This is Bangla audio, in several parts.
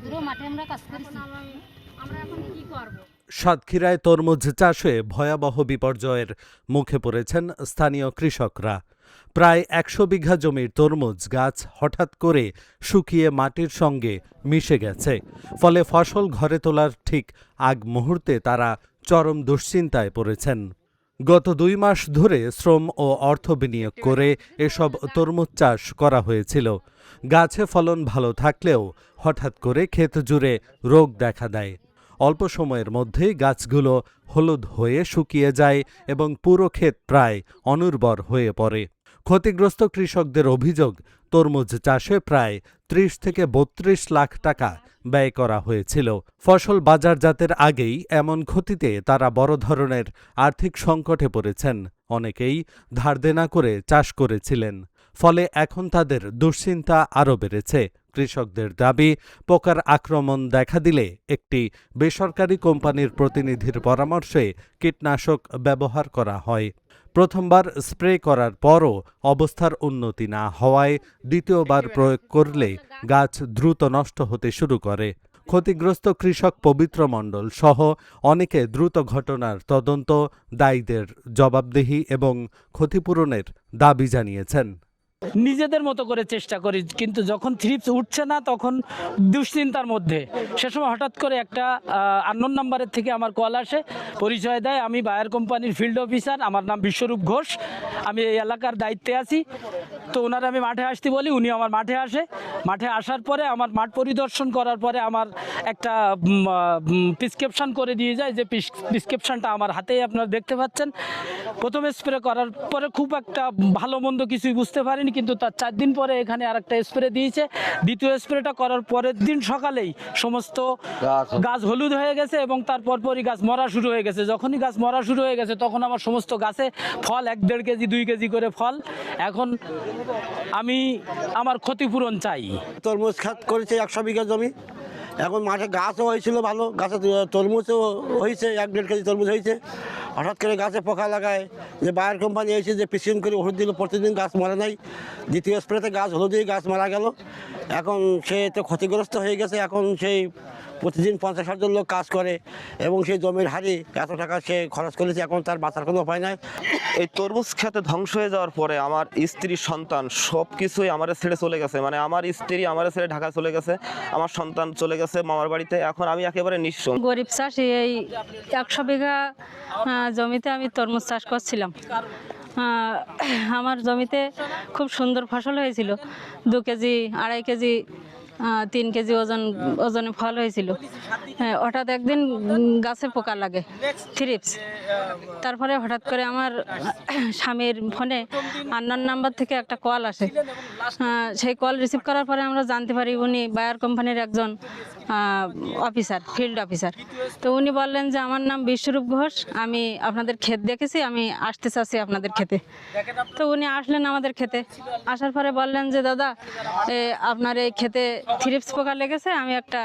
দূরে মাঠে আমরা কাজ করেছি। আমরা এখন কি করব? সাতক্ষীরায় তরমুজ চাষে ভয়াবহ বিপর্যয়ের মুখে পড়েছেন স্থানীয় কৃষকরা। প্রায় ১০০ বিঘা জমির তরমুজ গাছ হঠাৎ করে শুকিয়ে মাটির সঙ্গে মিশে গেছে। ফলে ফসল ঘরে তোলার ঠিক আগ মুহূর্তে তারা চরম দুশ্চিন্তায় পড়েছেন। গত ২ মাস ধরে শ্রম ও অর্থ বিনিয়োগ করে এসব তরমুজ চাষ করা হয়েছিল। গাছে ফলন ভালো থাকলেও হঠাৎ করে ক্ষেত জুড়ে রোগ দেখা দেয়। অল্প সময়ের মধ্যেই গাছগুলো হলুদ হয়ে শুকিয়ে যায় এবং পুরো ক্ষেত প্রায় অনুর্বর হয়ে পড়ে। ক্ষতিগ্রস্ত কৃষকদের অভিযোগ, তরমুজ চাষে প্রায় ৩০ থেকে ৩২ লাখ টাকা ব্যয় করা হয়েছিল। ফসল বাজারজাতের আগেই এমন ক্ষতিতে তারা বড় ধরনের আর্থিক সংকটে পড়েছেন। অনেকেই ধার দেনা করে চাষ করেছিলেন। ফলে এখন তাদের দুশ্চিন্তা আরও বেড়েছে। কৃষকদের দাবি, পোকার আক্রমণ দেখা দিলে একটি বেসরকারি কোম্পানির প্রতিনিধির পরামর্শে কীটনাশক ব্যবহার করা হয়। প্রথমবার স্প্রে করার পরও অবস্থার উন্নতি না হওয়ায় দ্বিতীয়বার প্রয়োগ করলে গাছ দ্রুত নষ্ট হতে শুরু করে। ক্ষতিগ্রস্ত কৃষক পবিত্র মণ্ডল সহ অনেকে দ্রুত ঘটনার তদন্ত, দায়ীদের জবাবদিহি এবং ক্ষতিপূরণের দাবি জানিয়েছেন। নিজেদের মতো করে চেষ্টা করি, কিন্তু যখন থ্রিপস উঠছে না তখন দুশ্চিন্তার মধ্যে সে সময় হঠাৎ করে একটা আননোন নাম্বারের থেকে আমার কল আসে, পরিচয় দেয় আমি বায়ার কোম্পানির ফিল্ড অফিসার, আমার নাম বিশ্বরূপ ঘোষ, আমি এই এলাকার দায়িত্বে আছি। তো ওনারা আমি মাঠে আসতে বলি, উনি আমার মাঠে আসে। মাঠে আসার পরে আমার মাঠ পরিদর্শন করার পরে আমার একটা প্রেসক্রিপশন করে দিয়ে যায়, যে প্রেসক্রিপশনটা আমার হাতেই আপনারা দেখতে পাচ্ছেন। প্রথম স্প্রে করার পরে খুব একটা ভালো মন্দ কিছুই বুঝতে পারিনি, কিন্তু তার 4 দিন পরে এখানে আরেকটা স্প্রে দিয়েছে। দ্বিতীয় স্প্রেটা করার পরের দিন সকালেই সমস্ত গাছ হলুদ হয়ে গেছে এবং তারপর পরই গাছ মরা শুরু হয়ে গেছে। যখনই গাছ মরা শুরু হয়ে গেছে তখন আমার সমস্ত গাছে ফল 1-1.5 কেজি 2 কেজি করে ফল। এখন আমি আমার ক্ষতিপূরণ চাই। তরমুজ খাত করেছে 100 বিঘা জমি। এখন মাঠে গাছও হয়েছিল ভালো, গাছে তরমুজও হয়েছে, 1-1.5 কেজি তরমুজ হয়েছে। হঠাৎ করে গাছে পোকা লাগায়, যে বায়ার কোম্পানি এসে যে প্রেসক্রিপশন করে ওষুধ দিল, প্রতিদিন গাছ মরে নাই। দ্বিতীয় স্প্রেতে গাছ হলুদ দিয়ে গাছ মারা গেল। এখন সে তো ক্ষতিগ্রস্ত হয়ে গেছে। এখন সেই প্রতিদিন 50-60 জন লোক কাজ করে এবং সেই জমির হারে এত টাকা সে খরচ করেছে, এখন তার বাঁচার কোনো উপায় নাই। এই তরমুজ খেতে ধ্বংস হয়ে যাওয়ার পরে আমার স্ত্রী, সন্তান সব কিছুই আমার ছেড়ে চলে গেছে। মানে আমার স্ত্রী আমার ছেড়ে ঢাকা চলে গেছে, আমার সন্তান চলে গেছে মামার বাড়িতে। এখন আমি একেবারে নিঃস্ব। গরিব চাষি, এই 100 বিঘা জমিতে আমি তরমুজ চাষ করছিলাম। আমার জমিতে খুব সুন্দর ফসল হয়েছিল। 2 কেজি 2.5 কেজি 3 কেজি ওজনে ফল হয়েছিল। হঠাৎ একদিন গাছে পোকা লাগে, থ্রিপস। তারপরে হঠাৎ করে আমার স্বামীর ফোনে আননোন নাম্বার থেকে একটা কল আসে। সেই কল রিসিভ করার পরে আমরা জানতে পারি উনি বায়ার কোম্পানির একজন অফিসার, ফিল্ড অফিসার। তো উনি বললেন যে আমার নাম বিশ্বরূপ ঘোষ, আমি আপনাদের ক্ষেত দেখেছি, আমি আসতে চাচ্ছি আপনাদের ক্ষেতে। তো উনি আসলেন আমাদের ক্ষেতে। আসার পরে বললেন যে দাদা, আপনার এই ক্ষেতে থ্রিপস পোকা লেগেছে, আমি একটা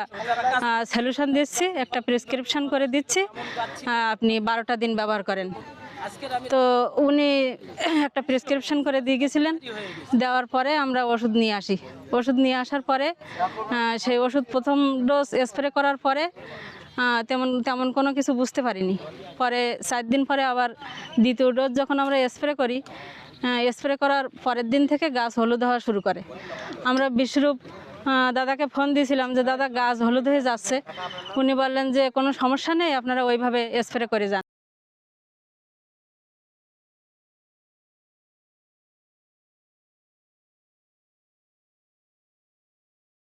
সলিউশন দিচ্ছি, একটা প্রেসক্রিপশন করে দিচ্ছি, আপনি 12টা দিন ব্যবহার করেন। তো উনি একটা প্রেসক্রিপশন করে দিয়ে গেছিলেন। দেওয়ার পরে আমরা ওষুধ নিয়ে আসি। ওষুধ নিয়ে আসার পরে সেই ওষুধ প্রথম ডোজ স্প্রে করার পরে তেমন কোনো কিছু বুঝতে পারিনি। পরে 4 দিন পরে আবার দ্বিতীয় ডোজ যখন আমরা স্প্রে করি, স্প্রে করার পরের দিন থেকে গাছ হলুদ হওয়া শুরু করে। আমরা বিশ্বরূপ দাদাকে ফোন দিয়েছিলাম যে দাদা গাছ হলুদ হয়ে যাচ্ছে। উনি বললেন যে কোনো সমস্যা নেই, আপনারা ওইভাবে স্প্রে করে যান।